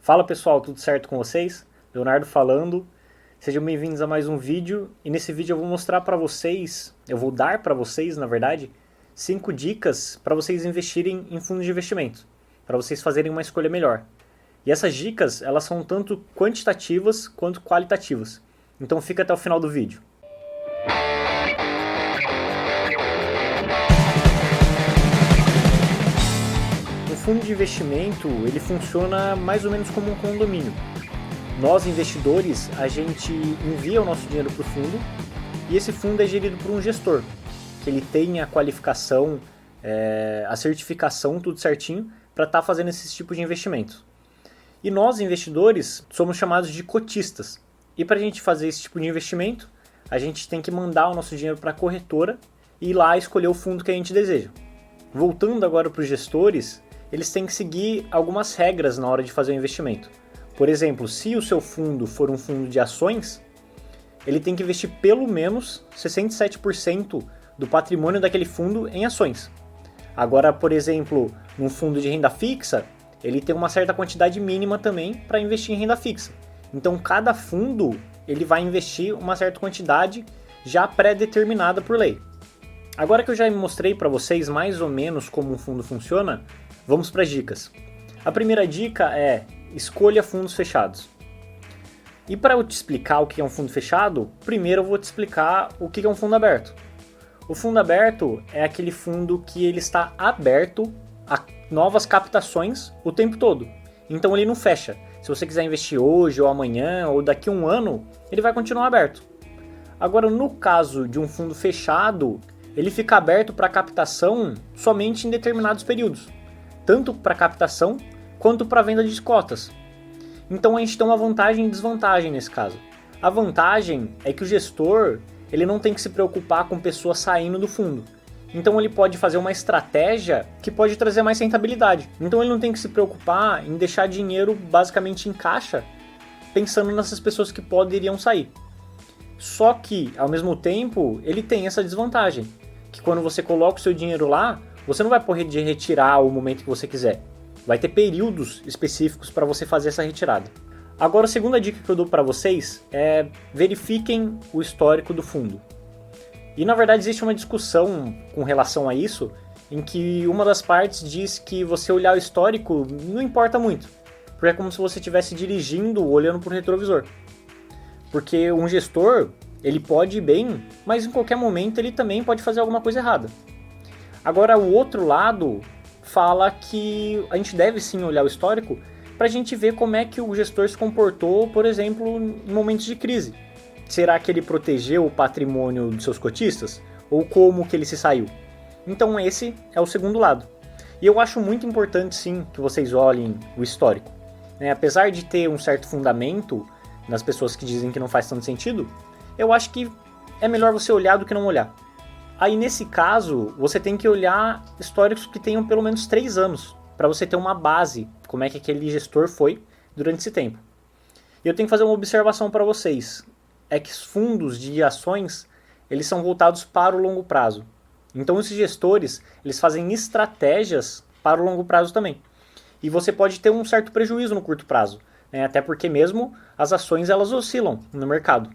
Fala pessoal, tudo certo com vocês? Leonardo falando. Sejam bem-vindos a mais um vídeo e nesse vídeo eu vou mostrar para vocês, eu vou dar para vocês, na verdade, 5 dicas para vocês investirem em fundos de investimento, para vocês fazerem uma escolha melhor. E essas dicas, elas são tanto quantitativas quanto qualitativas. Então fica até o final do vídeo. O fundo de investimento, ele funciona mais ou menos como um condomínio. Nós, investidores, a gente envia o nosso dinheiro para o fundo e esse fundo é gerido por um gestor, que ele tem a qualificação, a certificação, tudo certinho, para estar fazendo esse tipo de investimento. E nós, investidores, somos chamados de cotistas. E para a gente fazer esse tipo de investimento, a gente tem que mandar o nosso dinheiro para a corretora e ir lá escolher o fundo que a gente deseja. Voltando agora para os gestores, eles têm que seguir algumas regras na hora de fazer o investimento. Por exemplo, se o seu fundo for um fundo de ações, ele tem que investir pelo menos 67% do patrimônio daquele fundo em ações. Agora, por exemplo, num fundo de renda fixa, ele tem uma certa quantidade mínima também para investir em renda fixa. Então, cada fundo ele vai investir uma certa quantidade já pré-determinada por lei. Agora que eu já mostrei para vocês mais ou menos como um fundo funciona, vamos para as dicas. A primeira dica é: escolha fundos fechados. E para eu te explicar o que é um fundo fechado, primeiro eu vou te explicar o que é um fundo aberto. O fundo aberto é aquele fundo que ele está aberto a novas captações o tempo todo. Então ele não fecha. Se você quiser investir hoje ou amanhã ou daqui a um ano, ele vai continuar aberto. Agora, no caso de um fundo fechado, ele fica aberto para captação somente em determinados períodos, tanto para captação quanto para venda de cotas. Então a gente tem uma vantagem e desvantagem nesse caso. A vantagem é que o gestor ele não tem que se preocupar com pessoas saindo do fundo. Então ele pode fazer uma estratégia que pode trazer mais rentabilidade. Então ele não tem que se preocupar em deixar dinheiro basicamente em caixa, pensando nessas pessoas que poderiam sair. Só que, ao mesmo tempo, ele tem essa desvantagem, que quando você coloca o seu dinheiro lá, você não vai poder retirar ao momento que você quiser. Vai ter períodos específicos para você fazer essa retirada. Agora, a segunda dica que eu dou para vocês é: verifiquem o histórico do fundo. E na verdade existe uma discussão com relação a isso, em que uma das partes diz que você olhar o histórico não importa muito, porque é como se você estivesse dirigindo olhando para o retrovisor. Porque um gestor, ele pode ir bem, mas em qualquer momento ele também pode fazer alguma coisa errada. Agora, o outro lado fala que a gente deve sim olhar o histórico para a gente ver como é que o gestor se comportou, por exemplo, em momentos de crise. Será que ele protegeu o patrimônio dos seus cotistas? Ou como que ele se saiu? Então esse é o segundo lado. E eu acho muito importante sim que vocês olhem o histórico. Apesar de ter um certo fundamento nas pessoas que dizem que não faz tanto sentido, eu acho que é melhor você olhar do que não olhar. Aí nesse caso, você tem que olhar históricos que tenham pelo menos 3 anos, para você ter uma base, como é que aquele gestor foi durante esse tempo. E eu tenho que fazer uma observação para vocês. É que os fundos de ações, eles são voltados para o longo prazo. Então esses gestores, eles fazem estratégias para o longo prazo também. E você pode ter um certo prejuízo no curto prazo, até porque mesmo as ações elas oscilam no mercado.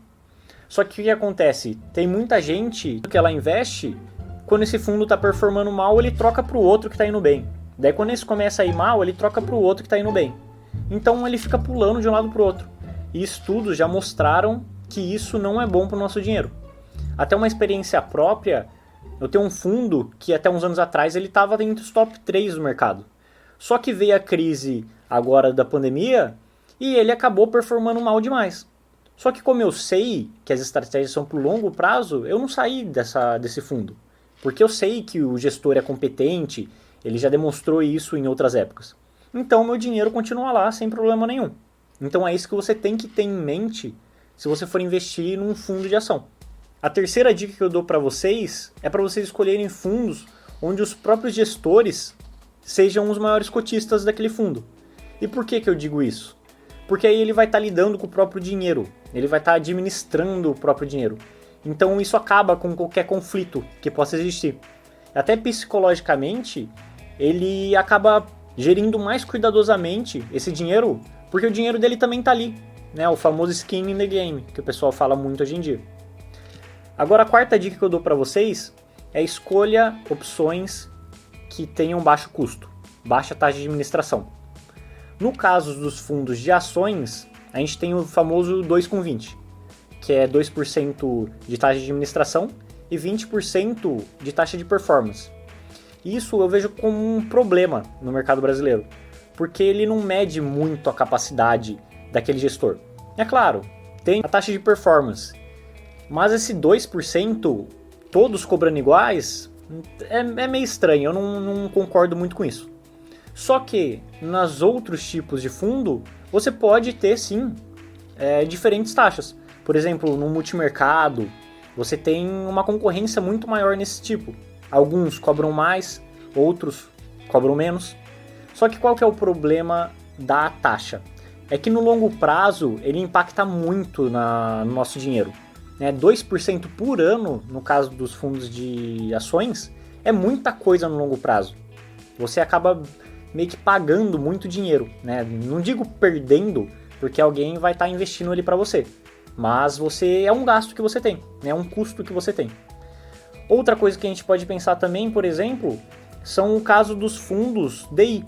Só que o que acontece? Tem muita gente que ela investe, quando esse fundo está performando mal, ele troca para o outro que está indo bem. Daí quando esse começa a ir mal, ele troca para o outro que está indo bem. Então ele fica pulando de um lado para o outro. E estudos já mostraram que isso não é bom para o nosso dinheiro. Até uma experiência própria, eu tenho um fundo que até uns anos atrás ele estava entre os top 3 do mercado. Só que veio a crise agora da pandemia e ele acabou performando mal demais. Só que como eu sei que as estratégias são para o longo prazo, eu não saí desse fundo. Porque eu sei que o gestor é competente, ele já demonstrou isso em outras épocas. Então meu dinheiro continua lá sem problema nenhum. Então é isso que você tem que ter em mente se você for investir num fundo de ação. A terceira dica que eu dou para vocês é para vocês escolherem fundos onde os próprios gestores sejam os maiores cotistas daquele fundo. E por que eu digo isso? Porque aí ele vai estar lidando com o próprio dinheiro, ele vai estar administrando o próprio dinheiro. Então isso acaba com qualquer conflito que possa existir. Até psicologicamente, ele acaba gerindo mais cuidadosamente esse dinheiro, porque o dinheiro dele também está ali, né? O famoso skin in the game, que o pessoal fala muito hoje em dia. Agora, a quarta dica que eu dou para vocês é escolha opções que tenham baixo custo, baixa taxa de administração. No caso dos fundos de ações, a gente tem o famoso 2,20, que é 2% de taxa de administração e 20% de taxa de performance. Isso eu vejo como um problema no mercado brasileiro, porque ele não mede muito a capacidade daquele gestor. É claro, tem a taxa de performance, mas esse 2%, todos cobrando iguais, é meio estranho, eu não concordo muito com isso. Só que, nos outros tipos de fundo, você pode ter sim diferentes taxas. Por exemplo, no multimercado, você tem uma concorrência muito maior nesse tipo. Alguns cobram mais, outros cobram menos. Só que qual que é o problema da taxa? É que no longo prazo ele impacta muito no nosso dinheiro. 2% por ano, no caso dos fundos de ações, é muita coisa no longo prazo. Você acaba meio que pagando muito dinheiro, né? Não digo perdendo, porque alguém vai estar investindo ali para você. Mas é um gasto que você tem, é um custo que você tem. Outra coisa que a gente pode pensar também, por exemplo, são o caso dos fundos DI,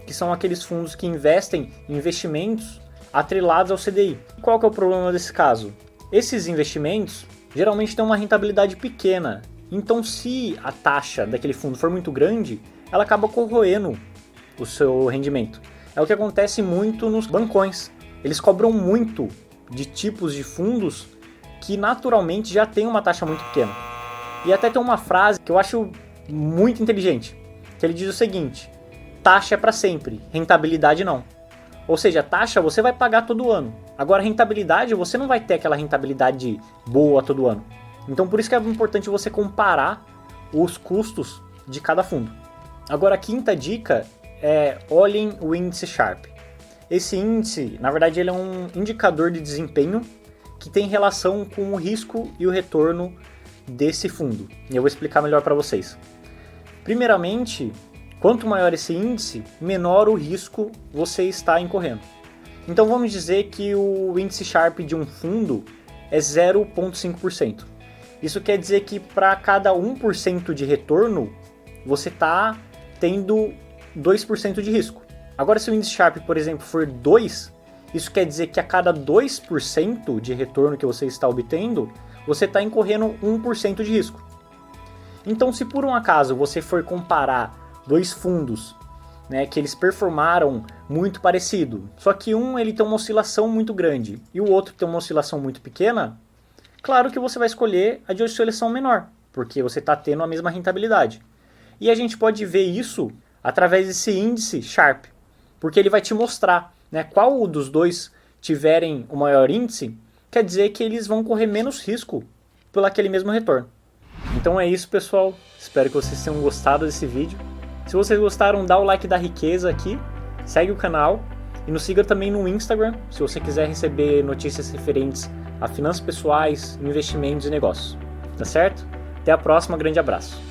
que são aqueles fundos que investem em investimentos atrelados ao CDI. Qual que é o problema desse caso? Esses investimentos geralmente têm uma rentabilidade pequena, então se a taxa daquele fundo for muito grande, ela acaba corroendo o seu rendimento. É o que acontece muito nos bancões. Eles cobram muito de tipos de fundos que naturalmente já tem uma taxa muito pequena. E até tem uma frase que eu acho muito inteligente, que ele diz o seguinte: taxa é para sempre, rentabilidade não. Ou seja, taxa você vai pagar todo ano. Agora, rentabilidade, você não vai ter aquela rentabilidade boa todo ano. Então, por isso que é importante você comparar os custos de cada fundo. Agora, a quinta dica é olhem o índice Sharpe. Esse índice, na verdade, ele é um indicador de desempenho que tem relação com o risco e o retorno desse fundo. E eu vou explicar melhor para vocês. Primeiramente, quanto maior esse índice, menor o risco você está incorrendo. Então vamos dizer que o índice Sharpe de um fundo é 0,5%. Isso quer dizer que para cada 1% de retorno, você está tendo 2% de risco. Agora, se o índice Sharpe, por exemplo, for 2, isso quer dizer que a cada 2% de retorno que você está obtendo, você está incorrendo 1% de risco. Então, se por um acaso você for comparar dois fundos, né, que eles performaram muito parecido, só que um ele tem uma oscilação muito grande e o outro tem uma oscilação muito pequena, claro que você vai escolher a de oscilação menor, porque você está tendo a mesma rentabilidade. E a gente pode ver isso através desse índice Sharpe, porque ele vai te mostrar, né, qual dos dois tiverem o maior índice, quer dizer que eles vão correr menos risco pelo aquele mesmo retorno. Então é isso, pessoal. Espero que vocês tenham gostado desse vídeo. Se vocês gostaram, dá o like da riqueza aqui, segue o canal e nos siga também no Instagram, se você quiser receber notícias referentes a finanças pessoais, investimentos e negócios. Tá certo? Até a próxima, grande abraço.